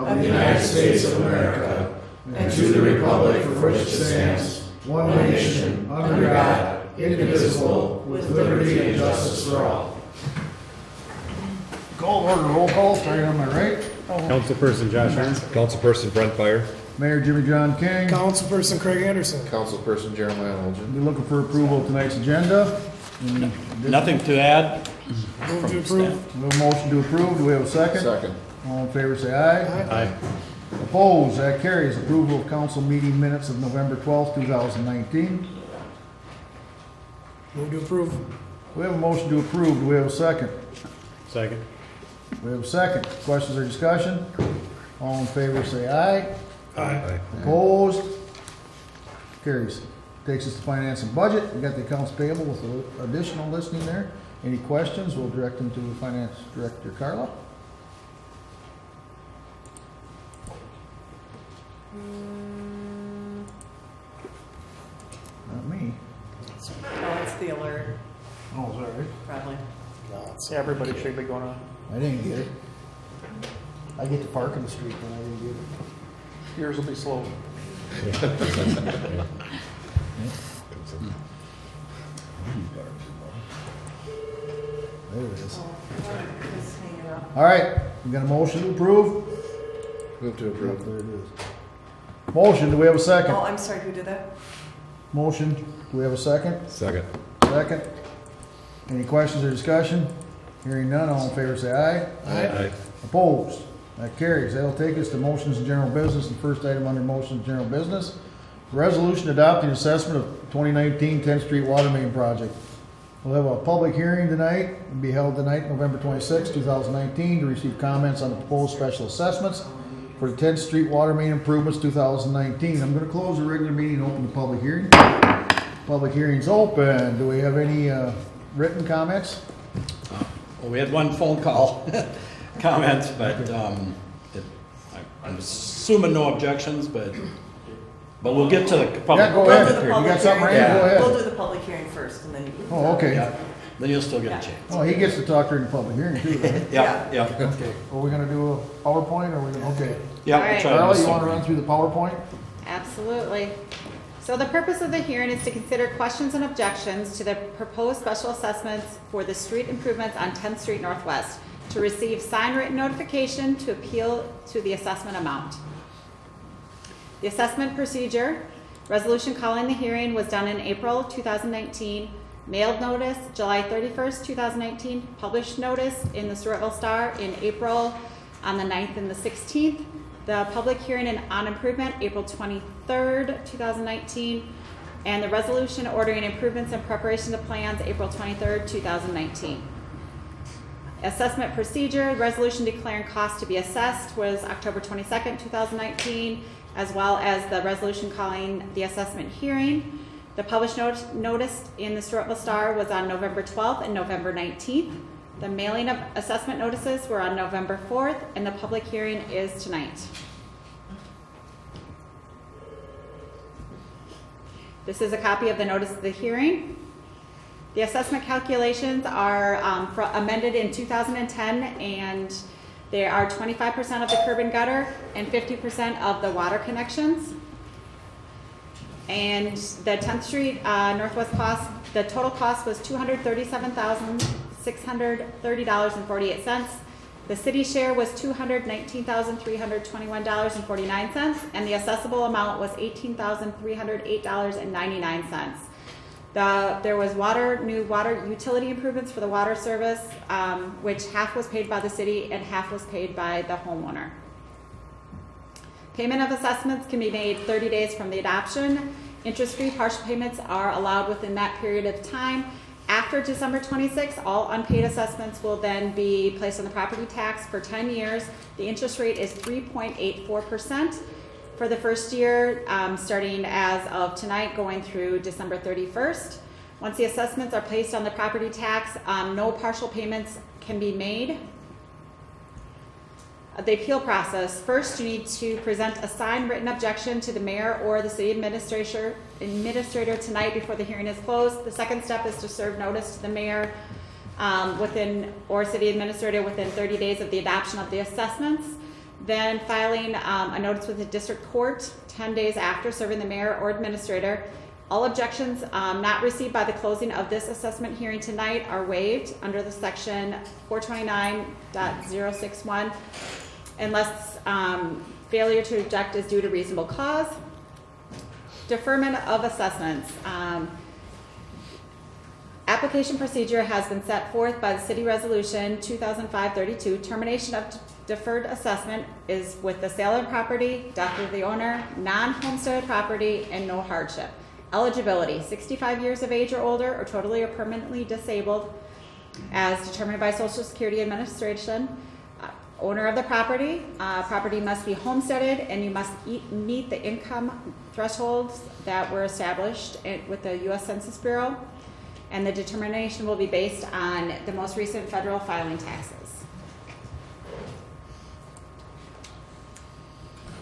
of the United States of America, and to the republic for which it stands, one nation, under God, indivisible, with liberty and justice for all. Call order, roll call, starting on my right. Councilperson Josh Ernst. Councilperson Brent Fire. Mayor Jimmy John King. Councilperson Craig Anderson. Councilperson Jeremiah Olgen. Be looking for approval of tonight's agenda. Nothing to add. Move to approve. We have a motion to approve. Do we have a second? Second. All in favor say aye. Aye. Opposed? That carries. Approval of council meeting minutes of November 12th, 2019. Move to approve. We have a motion to approve. Do we have a second? Second. We have a second. Questions or discussion? All in favor say aye. Aye. Opposed? Carries. Takes us to finance and budget. We got the accounts payable with the additional listing there. Any questions? We'll direct them to the finance director, Carla. Not me. Oh, it's the alert, Oh, is that right? probably. Yeah, everybody should be going on. I didn't get it. I get to park in the street when I didn't get it. Yours will be slow. There it is. Just hang it up. All right, we got a motion to approve? Move to There approve. it is. Motion, do we have a second? Oh, I'm sorry, who did that? Motion, do we have a second? Second. Second. Any questions or discussion? Hearing none, all in favor say aye. Aye. Opposed? That carries. That'll take us to motions and general business. The first item under motions and general business, resolution adopting assessment of 2019 10th Street Water Main Project. We'll have a public hearing tonight. It'll be held tonight, November 26, 2019, to receive comments on the proposed special assessments for the 10th Street Water Main Improvements 2019. I'm going to close the regular meeting and open the public hearing. Public hearing's open. Do we have any written comments? Well, we had one phone call comment, but I'm assuming no objections, but we'll get to the public. Yeah, go We'll ahead. do the You public got something, hearing. Randy? Go ahead. We'll do the public hearing first, and then you can. Oh, okay. Yeah, then you'll still get a chance. Oh, he gets to talk during the public hearing too, right? Yeah, yeah, Okay. Are we gonna do a PowerPoint or are we gonna, okay. yeah. All right. we'll try to Carla, do you wanna something. run through the PowerPoint? Absolutely. So the purpose of the hearing is to consider questions and objections to the proposed special assessments for the street improvements on 10th Street Northwest, to receive signed written notification to appeal to the assessment amount. The assessment procedure, resolution calling the hearing was done in April 2019, mailed notice July 31st, 2019, published notice in the Stewartville Star in April on the 9th and the 16th. The public hearing on improvement, April 23rd, 2019, and the resolution ordering improvements in preparation of plans, April 23rd, 2019. Assessment procedure, resolution declaring costs to be assessed was October 22nd, 2019, as well as the resolution calling the assessment hearing. The published notice in the Stewartville Star was on November 12th and November 19th. The mailing of assessment notices were on November 4th, and the public hearing is tonight. This is a copy of the notice of the hearing. The assessment calculations are amended in 2010, and they are 25% of the curb and gutter and 50% of the water connections. And the 10th Street Northwest cost, the total cost was $237,630.48. The city share was $219,321.49, and the assessable amount was $18,308.99. There was new water utility improvements for the water service, which half was paid by the city and half was paid by the homeowner. Payment of assessments can be made 30 days from the adoption. Interest-free partial payments are allowed within that period of time. After December 26th, all unpaid assessments will then be placed on the property tax for 10 years. The interest rate is 3.84% for the first year, starting as of tonight, going through December 31st. Once the assessments are placed on the property tax, no partial payments can be made. The appeal process. First, you need to present a signed written objection to the mayor or the city administrator tonight before the hearing is closed. The second step is to serve notice to the mayor or city administrator within 30 days of the adoption of the assessments. then filing a notice with the district court 10 days after serving the mayor or administrator. All objections not received by the closing of this assessment hearing tonight are waived under the section 429.061 unless failure to object is due to reasonable cause. Deferment of assessments. Application procedure has been set forth by the City Resolution 2005-32. Termination of deferred assessment is with the sale of property, death of the owner, non-homestead property, and no hardship. Eligibility, 65 years of age or older, or totally or permanently disabled, as determined by Social Security Administration. Owner of the property, property must be homesteaded, and you must meet the income thresholds that were established with the U.S. Census Bureau. And the determination will be based on the most recent federal filing taxes.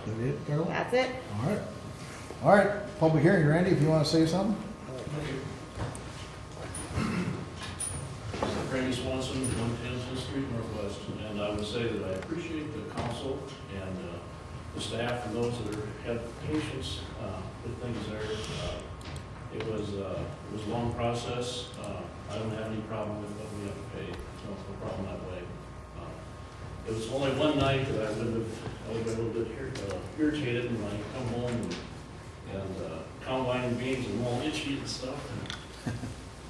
That it, Carol? That's it. All right. All right, public hearing, Randy, if you want to say something? Randy Swanson, 110th Street Northwest, and I would say that I appreciate the council and the staff and those that have patience with things there. It was a long process. I don't have any problem with what we have to pay. No problem that way. It was only one night that I would have been a little bit irritated when I come home and combine beans and all itchy and stuff. And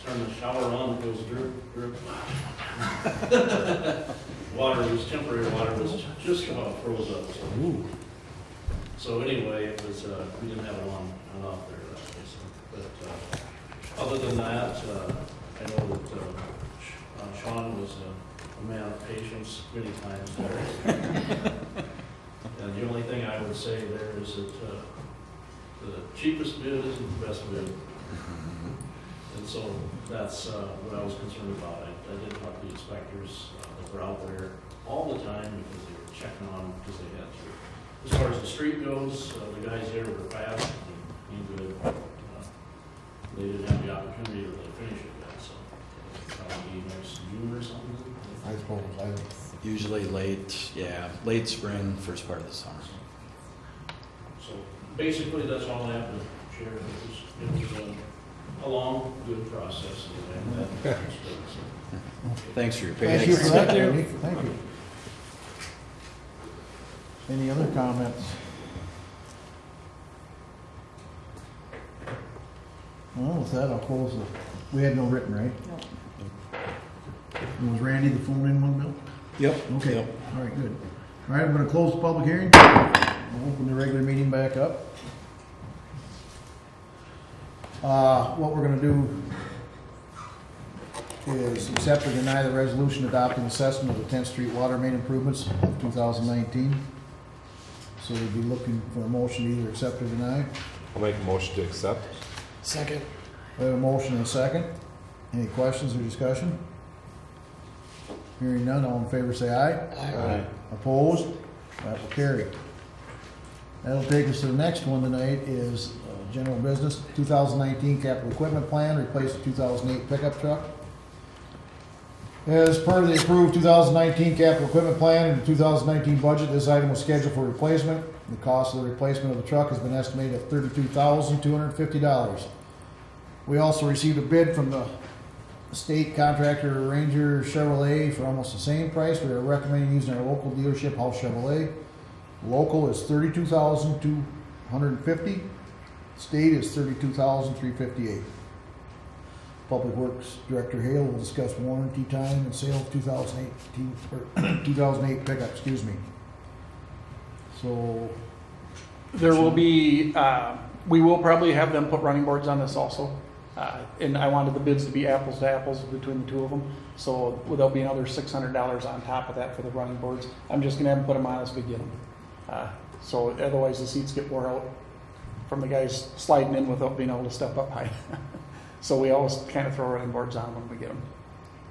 turn the shower on, it goes drip, drip. Temporary water was just about froze up. So anyway, it was, we didn't have it on off there that day. But other than that, I know that Sean was a man of patience many times there. And the only thing I would say there is that the cheapest bid isn't the best bid. And so that's what I was concerned about. I did talk to the inspectors that were out there all the time because they were checking on because they had to. As far as the street goes, the guys there were fast and good. They didn't have the opportunity to really finish it yet, so probably next June or something. I suppose, Usually late spring, first part of the summer. So basically, that's all I have to share. It was a long, good process. And that's good, so. Thanks for your Thank you patience. for that, Randy. Thank you. Any other comments? Well, with that, I'll close the, we had no written, right? No. Was Randy the phone in one, Bill? Yep. Okay, Yep. all right, good. All right, I'm gonna close the public hearing. We'll open the regular meeting back up. What we're gonna do is accept or deny the resolution adopting assessment of the 10th Street water main improvements of 2019. So we'd be looking for a motion to either accept or deny. I'll make a motion to accept. Second. We have a motion and a second. Any questions or discussion? Hearing none, all in favor say aye. Aye. Opposed? That will carry. That'll take us to the next one tonight is general business, 2019 capital equipment plan, replace the 2008 pickup truck. As per the approved 2019 capital equipment plan and the 2019 budget, this item was scheduled for replacement. The cost of the replacement of the truck has been estimated at $32,250. We also received a bid from the state contractor Ranger Chevrolet for almost the same price. We are recommending using our local dealership, House Chevrolet. Local is $32,250. State is $32,358. Public Works Director Hale will discuss warranty time and sale of 2008 pickup, excuse me. So, There will be, we will probably have them put running boards on this also. And I wanted the bids to be apples to apples between the two of them. So there'll be another $600 on top of that for the running boards. I'm just gonna have them put them on as we get them. So otherwise the seats get wore out from the guys sliding in without being able to step up high. So we always kind of throw running boards on when we get them.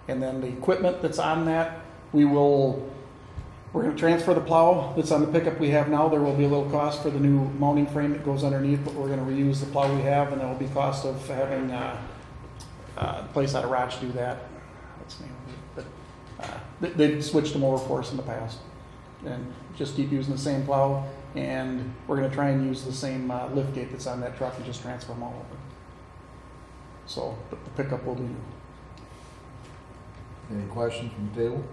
And then the equipment that's on that, we're going to transfer the plow that's on the pickup we have now. There will be a little cost for the new mounting frame that goes underneath, but we're going to reuse the plow we have, and there will be cost of having a place out of Roch do that. What's the name of it? But they switched them over for us in the past. and just keep using the same plow. And we're gonna try and use the same lift gate that's on that truck and just transfer them all over. So, but the pickup will be new. Any questions from the table?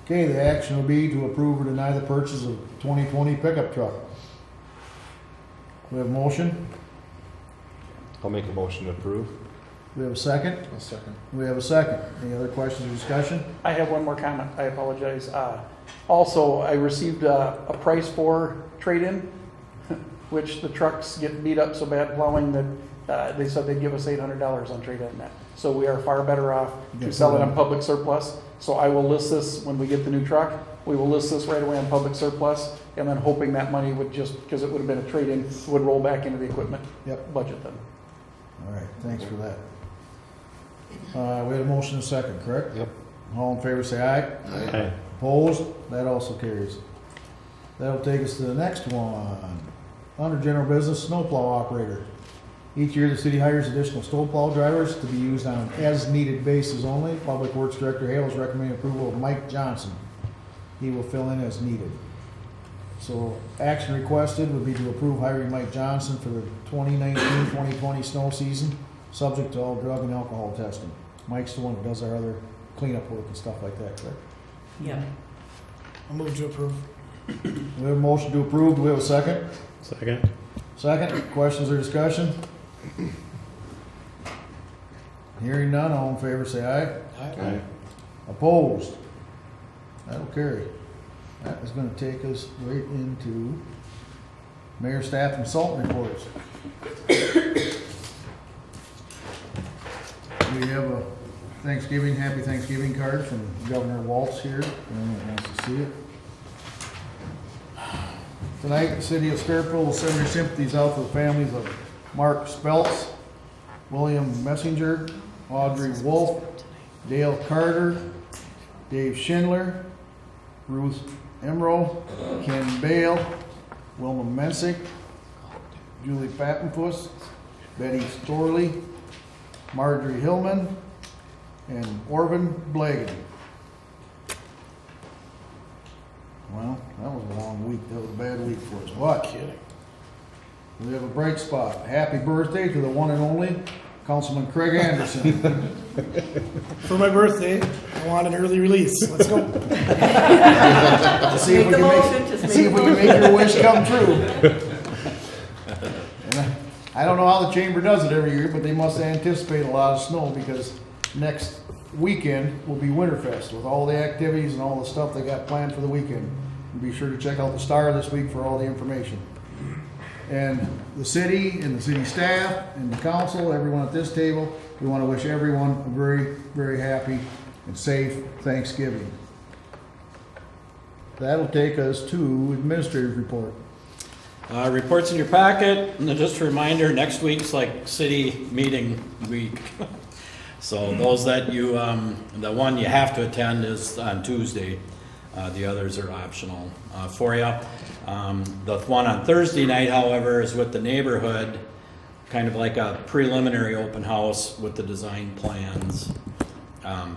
Okay, the action will be to approve or deny the purchase of 2020 pickup truck. We have a motion? I'll make a motion to approve. We have a second? A second. We have a second. Any other questions or discussion? I have one more comment. I apologize. Also, I received a price for trade-in, which the trucks get beat up so bad plowing that they said they'd give us $800 on trade-in on that. So we are far better off to sell it on public surplus. So I will list this when we get the new truck. We will list this right away on public surplus, and then hoping that money would just, because it would have been a trade-in, would roll back into the equipment budget then. All right, thanks for that. We had a motion and a second, correct? Yep. All in favor, say aye. Aye. Opposed? That also carries. That'll take us to the next one. Under general business, snowplow operator. Each year, the city hires additional snowplow drivers to be used on an as-needed basis only. Public Works Director Hale is recommending approval of Mike Johnson. He will fill in as needed. So, action requested would be to approve hiring Mike Johnson for the 2019-2020 snow season, subject to all drug and alcohol testing. Mike's the one that does our other cleanup work and stuff like that, correct? Yeah. I'll move to approve. We have a motion to approve. Do we have a second? Second. Second. Questions or discussion? Hearing none, all in favor say aye. Aye. Opposed? That'll carry. That is going to take us right into mayor, staff, consultant reports. We have a happy Thanksgiving card from Governor Waltz here. Anyone that wants to see it. Tonight, the city of Stewartville will send their sympathies out to the families of Mark Speltz, William Messenger, Audrey Wolf, Dale Carter, Dave Schindler, Ruth Emro, Ken Bale, Wilma Mensick, Julie Pappenfuss, Betty Storley, Marjorie Hillman, and Orvin Blagan. Well, that was a long week. That was a bad week for us. But we have a bright spot. Happy birthday to the one and only Councilman Craig Anderson. For my birthday, I want an early release. Let's go. See if we can make your wish come true. And I don't know how the chamber does it every year, but they must anticipate a lot of snow because next weekend will be Winterfest with all the activities and all the stuff they got planned for the weekend. And be sure to check out the Star this week for all the information. And the city and the city staff and the council, everyone at this table, we want to wish everyone a very, very happy and safe Thanksgiving. That'll take us to administrative report. Reports in your packet, and just a reminder, next week's like city meeting week. So those that you, the one you have to attend is on Tuesday. The others are optional for you. The one on Thursday night, however, is with the neighborhood, kind of like a preliminary open house with the design plans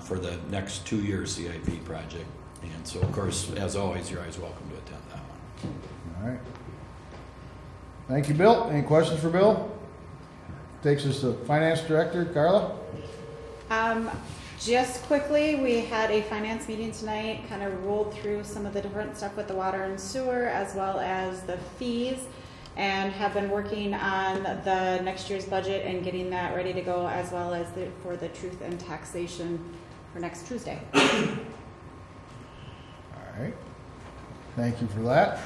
for the next 2-year CIP project. And so, of course, as always, you're always welcome to attend that one. All right. Thank you, Bill. Any questions for Bill? Takes us to Finance Director, Carla. Just quickly, we had a finance meeting tonight, kind of rolled through some of the different stuff with the water and sewer as well as the fees, and have been working on the next year's budget and getting that ready to go, as well as for the truth and taxation for next Tuesday. All right. Thank you for that.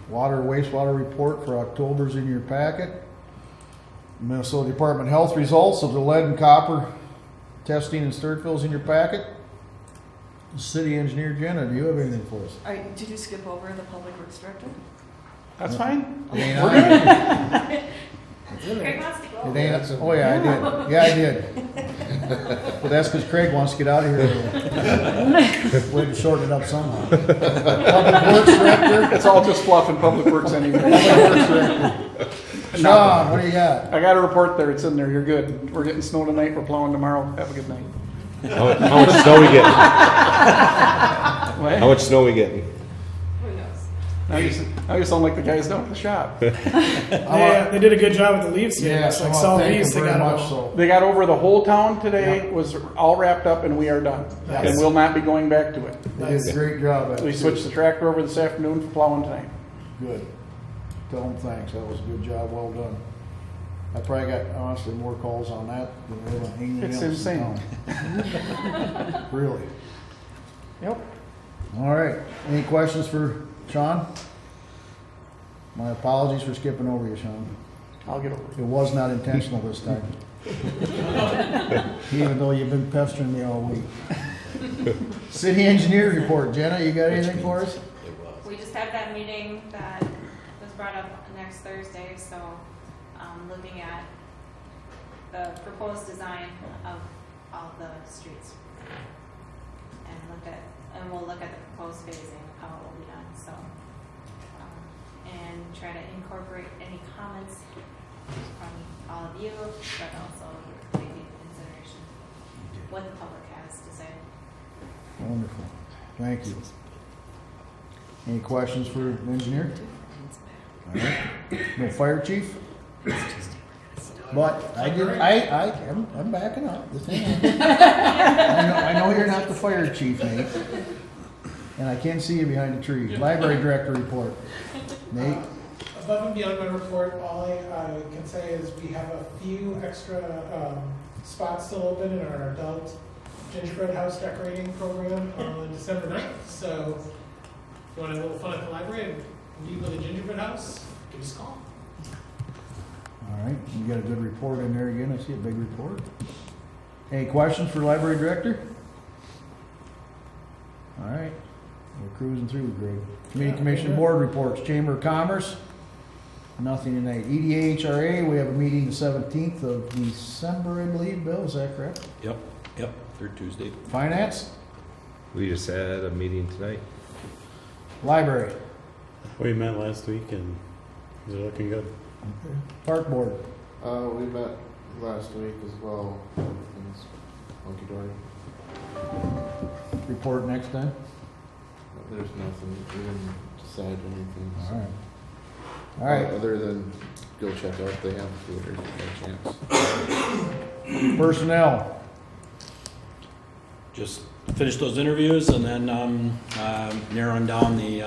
Water wastewater report for October's in your packet. Minnesota Department of Health results of the lead and copper testing in Stewartville's in your packet. City Engineer Jenna, do you have anything for us? Did you skip over the Public Works Director? That's fine. It ain't We're on. Craig wants to go. It ain't, oh yeah, I did. Yeah, I did. But that's because Craig wants to get out of here. We had to shorten it up somehow. Public Works Director. It's all just fluff in Public Works anyway. Public Works Director. Sean, what do you got? I got a report there. It's in there. You're good. We're getting snow tonight. We're plowing tomorrow. Have a good night. How much snow we getting? What? How much snow we getting? Who knows? Now you sound like the guys down at the shop. They did a good job with the leaves here. Yeah, It's so like I solid thank leaves, you they very got much about. so. They got over the whole town today, was all wrapped up, and we are done. Nice. And we'll not be going back to it. They did a great job at it. We switched the tractor over this afternoon for plowing tonight. Good. Tell them thanks, that was a good job, well done. I probably got honestly more calls on that than anything It's else in insane. town. Really. Yep. All right, any questions for Sean? My apologies for skipping over you, Sean. I'll get over it. It was not intentional this time. Even though you've been pestering me all week. City engineer report, Jenna, you got anything for us? We just had that meeting that was brought up next Thursday, so, looking at the proposed design of all the streets. And we'll look at the proposed phasing of how it will be done, so. And try to incorporate any comments from all of you, but also take into consideration what the public has to say. Wonderful, thank you. Any questions for the engineer? All right. No fire chief? But I'm backing up. Just hang on. I know you're not the fire chief, Nate. And I can see you behind the tree. Library director report. Nate? Above and beyond my report, all I can say is we have a few extra spots still open in our adult gingerbread house decorating program on December 9th. So if you want to have a little fun at the library and leave with a gingerbread house, give us a call. All right, you got a good report in there again. I see a big report. Any questions for library director? All right, we're cruising through, Greg. Committee commission board reports, Chamber of Commerce, nothing tonight. EDA we have a meeting the 17th of December, I believe, Bill, is that correct? Yep, third Tuesday. Finance, We just had a meeting tonight. library, We met last week and they're looking good. park board, We met last week as well. Everything's hunky-dory. report next time. There's nothing, we didn't decide anything. All so. right. All right, Other than go check out the amphitheater by chance. personnel, Just finish those interviews and then narrowing down the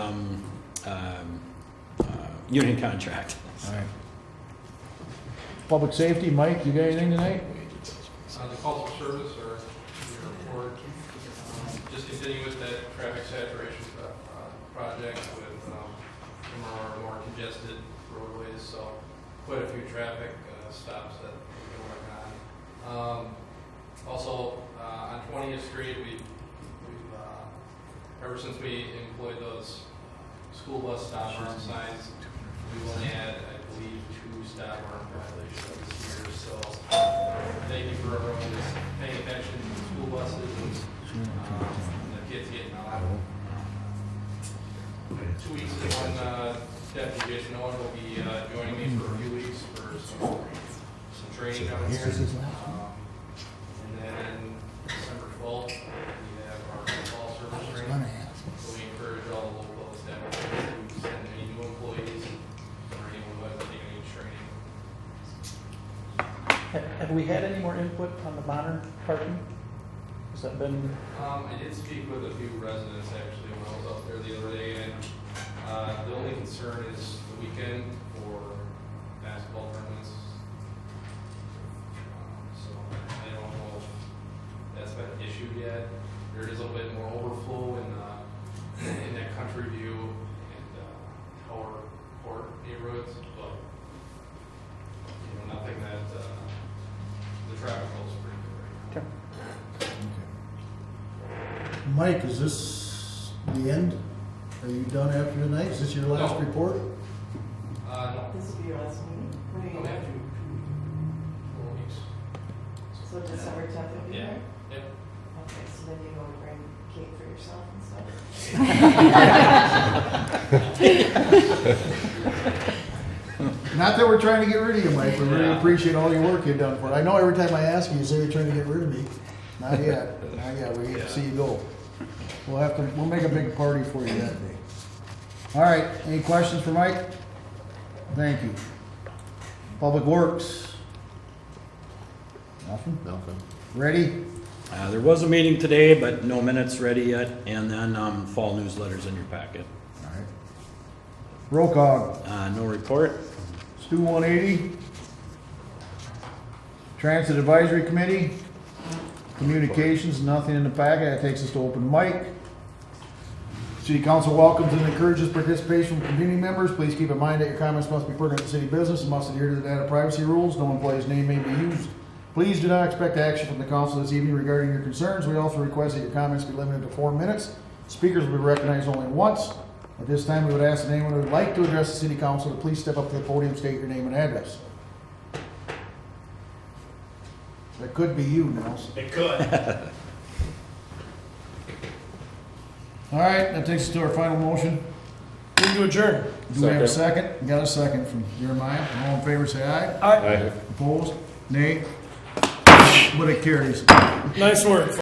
union contract. all right. Public safety, Mike, you got anything tonight? The calls for service are your report. Just continuing with that traffic saturation project with some of our more congested roadways, so quite a few traffic stops that we've been working on. Also, on 20th Street, we've ever since we employed those school bus stop arm signs, we've only had, I believe, 2 stop arm violations this year. So thank you for everyone who's paying attention to the school buses and the kids getting out. 2 weeks is when Deputy Jason Owen will be joining me for a few weeks for some training down here. And then December 12th, we have our fall service training. So we encourage all the local establishments to send any new employees or anyone who hasn't taken any training. Have we had any more input on the modern parking? Has that been, I did speak with a few residents actually when I was out there the other day, and the only concern is the weekend for basketball tournaments. So I don't know if that's been an issue yet. There is a little bit more overflow in that Country View and Tower Court neighborhoods, but nothing that the traffic flow is pretty good right now. Mike, is this the end? Are you done after tonight? Is this your last No. report? No. This will be your last meeting. What are you Only gonna have do? 4 weeks. So December 10th will be Yeah. there? Yep. Okay, so then you go and bring cake for yourself and stuff? Not that we're trying to get rid of you, Mike. We really appreciate all your work you've done for it. I know every time I ask you, you say you're trying to get rid of me. Not yet, not yet, we hate to see you go. We'll make a big party for you that day. All right, any questions for Mike? Thank you. Public Works? Nothing? Nothing. Ready? There was a meeting today, but no minutes ready yet, and then, fall newsletters in your packet. All right. Roll call. No report. Stu 180. Transit Advisory Committee. Communications, nothing in the packet. That takes us to open mic. City Council welcomes and encourages participation from community members. Please keep in mind that your comments must be pertinent to city business and must adhere to the data privacy rules. No employee's name may be used. Please do not expect action from the council this evening regarding your concerns. We also request that your comments be limited to 4 minutes. Speakers will be recognized only once. At this time, we would ask that anyone who would like to address the city council to please step up to the podium, state your name and address. That could be you, Nels. It could. All right, that takes us to our final motion. Move to adjourn. Do we have a second? We got a second from Jeremiah. All in favor, say aye. Aye. Opposed? Nay? But it carries. Nice work.